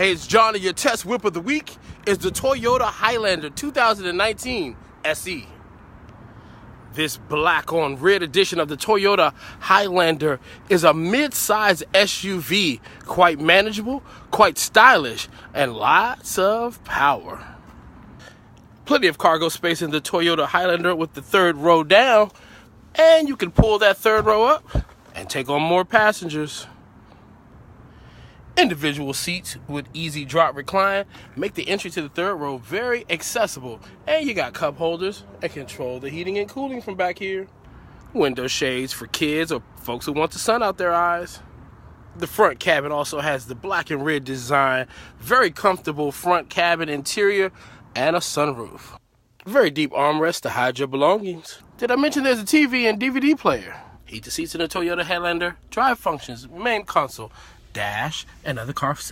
Hey, it's Johnny. Your test whip of the week is the Toyota Highlander 2019 SE. This black on red edition of the Toyota Highlander is a mid-size SUV, quite manageable, quite stylish, and lots of power. Plenty of cargo space in the Toyota Highlander with the third row down, and you can pull that third row up and take on more passengers. Individual seats with easy drop recline make the entry to the third row very accessible, and you got cup holders and control the heating and cooling from back here. Window shades for kids or folks who want the sun out their eyes. The front cabin also has the black and red design, very comfortable front cabin interior, and a sunroof. Very deep armrest to hide your belongings. Did I mention there's a TV and DVD player? Heated seats in the Toyota Highlander, drive functions, main console, dash, and other car settings.